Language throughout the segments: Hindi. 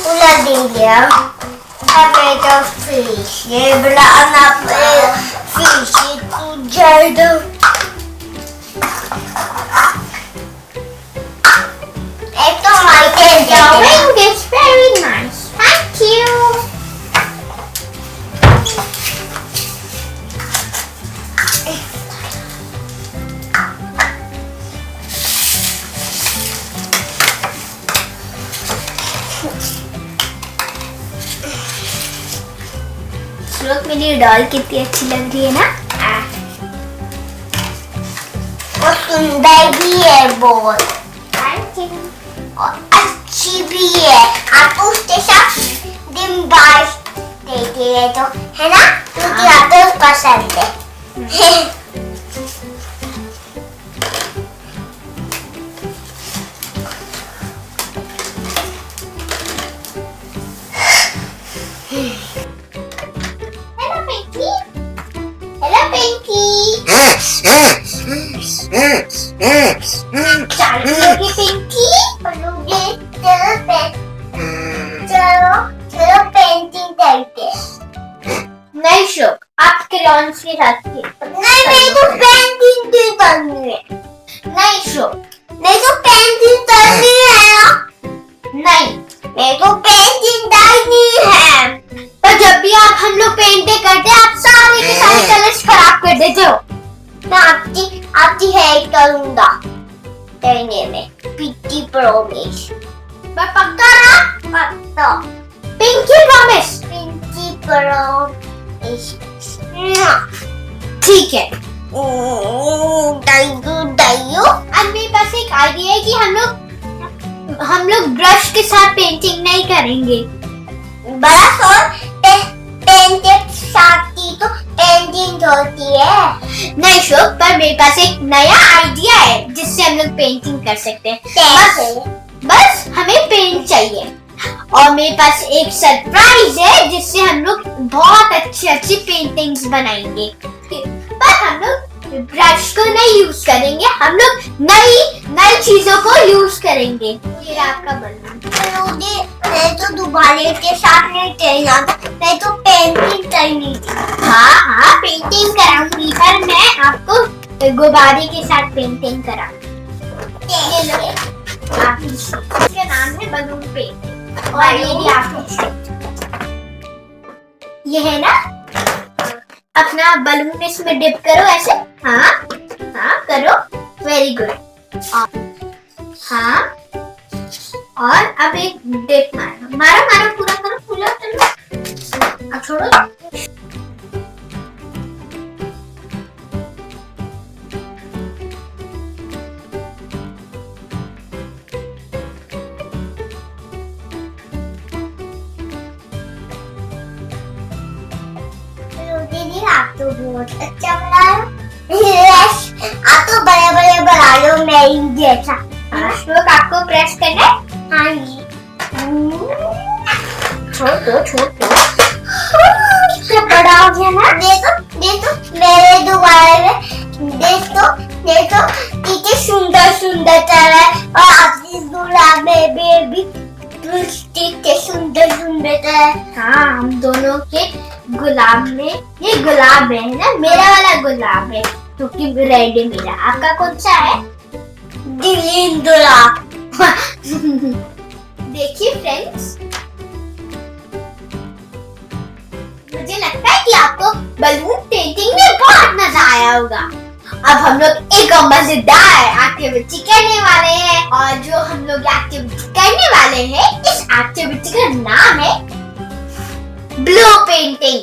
उलट दिया। अब ये तो फिश ये बनाना पड़ेगा। फिश तू ज्यादा एक तो हमारे drawing is very nice. Thank you. लोग मेरी डॉल कितनी अच्छी लग रही है ना। और सुंदर भी है बहुत। और अच्छी भी है। आप उसके साथ दिन भर देते रहे तो है ना, क्योंकि आपको पसंद है। चलो पेंटिंग करते हैं। नहीं शोक, आप क्रेयॉन्स के साथ नहीं, मेरे को पेंटिंग भी करनी है। नहीं शोक, मेरे को पेंटिंग करनी है ना। नहीं, मेरे को पेंटिंग करनी है। पर जब भी आप हम लोग पेंटिंग करते हैं, आप सारे के सारे कलर्स खराब कर देते हो। मैं आपकी हेल्प करूंगा करने में, पिंकी प्रॉमिस। मैं पक्का ना? पक्का। Pinky promise. Pinky promise. ठीक है। अब मेरे पास एक आइडिया है कि हम लोग ब्रश के साथ पेंटिंग नहीं करेंगे। ब्रश और पेन के साथ की तो पेंटिंग होती है। नहीं शोक, पर मेरे पास एक नया आइडिया है जिससे हम लोग पेंटिंग कर सकते हैं। बस हमें पेंट चाहिए और मेरे पास एक सरप्राइज है जिससे हम लोग बहुत अच्छी पेंटिंग्स बनाएंगे। पर हम लोग ब्रश को नहीं यूज करेंगे, हम लोग नई चीजों को यूज करेंगे। ये आपका बलून। मैं तो दोबारा के साथ नहीं खेलना, मैं तो पेंटिंग करनी थी। हाँ पेंटिंग कराऊंगी, पर मैं आपको गुब्बारे के साथ पेंटिंग कराऊंगी। ये लो, इसका नाम है बलून पेंटिंग और ये भी आपकी। ये है ना, अपना बलून इसमें डिप करो ऐसे। हाँ करो, वेरी गुड। हाँ, और अब एक डिप मारो पूरा करो, पूरा चलो। अब छोड़ो। दीदी आप तो बहुत अच्छा बना रहे हो। आप तो बड़े बना लो, मैं ही जैसा। आपको प्रेस करना है? हाँ जी। छोड़ दो। क्या बड़ा हो गया ना। देखो मेरे दोबारा में देखो कितने सुंदर तरह है। और आपकी गुलाब में भी कितने सुंदर तरह। हाँ, हम दोनों के गुलाब में ये गुलाब है ना, मेरा वाला गुलाब है क्योंकि रेड है मेरा। आपका कौन सा है? ग्रीन गुलाब। देखिए फ्रेंड्स, मुझे लगता है कि आपको बलून पेंटिंग में बहुत मजा आया होगा। अब हम लोग एक मजेदार एक्टिविटी करने वाले हैं, और जो हम लोग एक्टिविटी करने वाले हैं, इस एक्टिविटी का नाम है ब्लू पेंटिंग।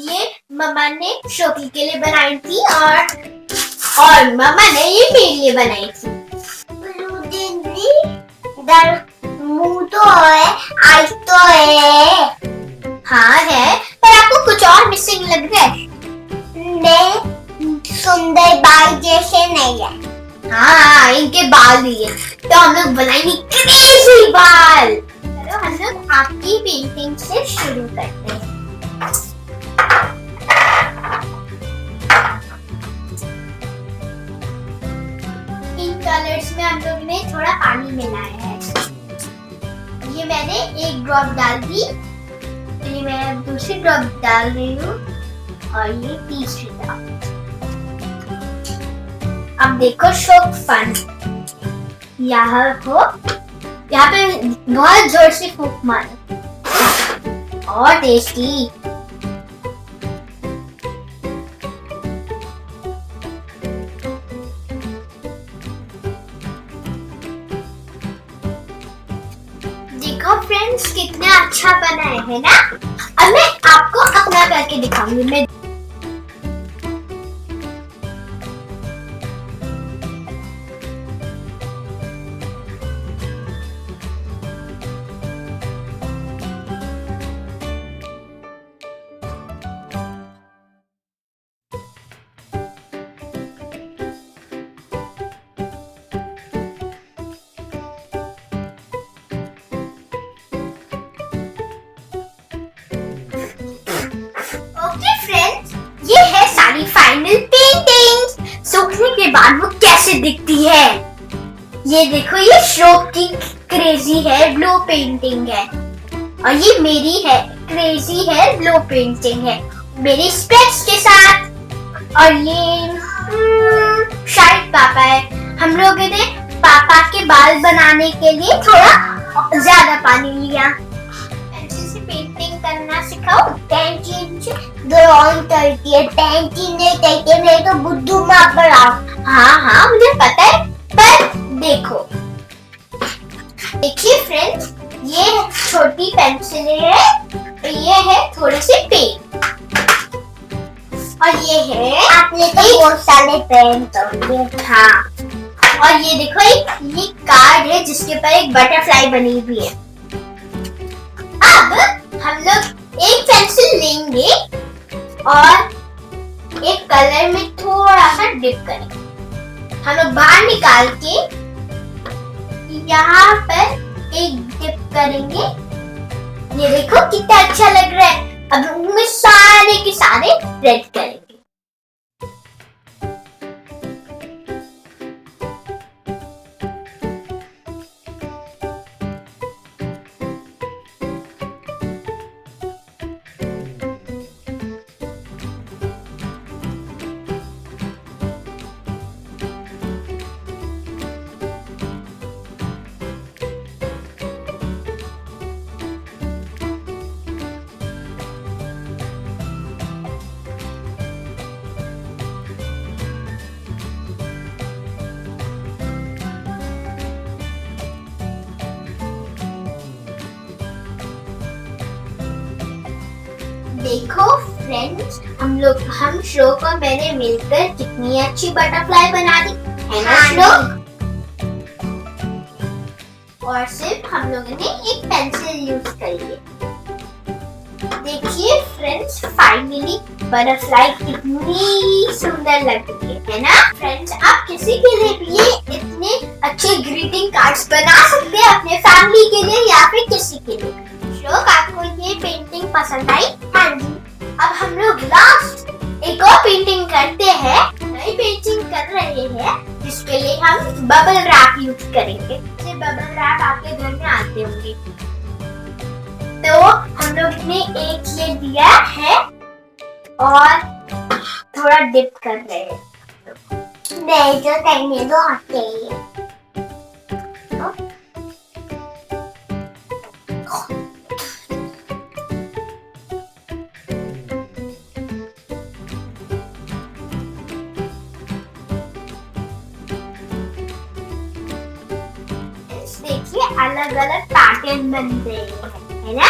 ये मम्मा ने शोकी के लिए बनाई थी और मम्मा ने ये मेरे लिए बनाई थी। ब्लू दीदी, मुंह तो है, आईज तो है। हाँ है, पर आपको कुछ और मिसिंग लग रहा है। नहीं, सुंदर बाल जैसे नहीं है। हाँ, इनके बाल भी है, तो हम लोग बनाएंगे क्रेजी बाल। चलो हम लोग आपकी पेंटिंग से शुरू करते हैं। इन कलर्स में हम लोग ने थोड़ा पानी मिलाया है। ये मैंने एक ड्रॉप डाल दी, ये मैं दूसरी ड्रॉप डाल रही हूँ और ये तीसरी ड्रॉप। अब देखो शो फन, यहाँ पे बहुत जोर से फूंक मारो और टेस्टी। देखो फ्रेंड्स कितना अच्छा बना है ना। अब मैं आपको अपना करके दिखाऊंगी। मैं ये है सारी फाइनल पेंटिंग। सूखने के बाद वो कैसे दिखती है, ये देखो। ये श्रोक की क्रेजी है ब्लू पेंटिंग है और ये मेरी है क्रेजी है ब्लू पेंटिंग है, मेरी स्पेक्स के साथ। और ये शायद पापा है। हम लोगों ने पापा के बाल बनाने के लिए थोड़ा ज्यादा पानी लिया। पेंटिंग करना सिखाओ। पेंटिंग ड्राइंग करती है, पेंटिंग नहीं करती है। मैं तो बुद्धू माँ पढ़ाओ। हाँ मुझे पता है, पर देखो देखिए फ्रेंड्स, ये छोटी पेंसिल है, ये है थोड़े से पेन और ये है आपने तो बहुत सारे पेन तोड़े। हाँ, और ये देखो ये कार्ड है जिसके ऊपर एक बटरफ्लाई बनी हुई है। अब हम लोग एक पेंसिल लेंगे और एक कलर में थोड़ा सा डिप करेंगे। हम लोग बाहर निकाल के यहाँ पर एक डिप करेंगे। ये देखो कितना अच्छा लग रहा है। अब उनमें सारे के सारे रेड करेंगे। देखो फ्रेंड्स, हम श्लोक और मैंने मिलकर कितनी अच्छी बटरफ्लाई बना दी है ना श्लोक। और सिर्फ हम लोगों ने एक पेंसिल यूज करी है। देखिए फ्रेंड्स, फाइनली बटरफ्लाई कितनी सुंदर लग रही है ना फ्रेंड्स। आप किसी के लिए भी ये इतने अच्छे ग्रीटिंग कार्ड्स बना सकते हैं, अपने फैमिली के लिए या फिर किसी के लिए। श्लोक, आपको ये पेंटिंग पसंद आई? हाँ जी। अब हम लोग लास्ट एक और पेंटिंग करते हैं। नई पेंटिंग कर रहे हैं जिसके लिए हम बबल रैप यूज करेंगे। ये बबल रैप आपके घर में आते होंगे। तो हम लोग ने एक ये दिया है और थोड़ा डिप कर रहे हैं। नहीं तो करने दो, आते ही है। देखिए अलग अलग पैटर्न बन रहे हैं, है ना।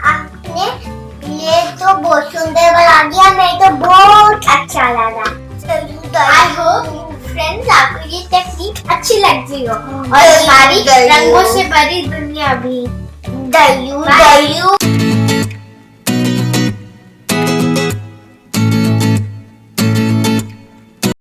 आपने ये तो बहुत सुंदर बना दिया, मैं तो बहुत अच्छा लगा। आई होप फ्रेंड्स आपको ये टेक्निक अच्छी लगती हो और हमारी रंगों से भरी दुनिया भी।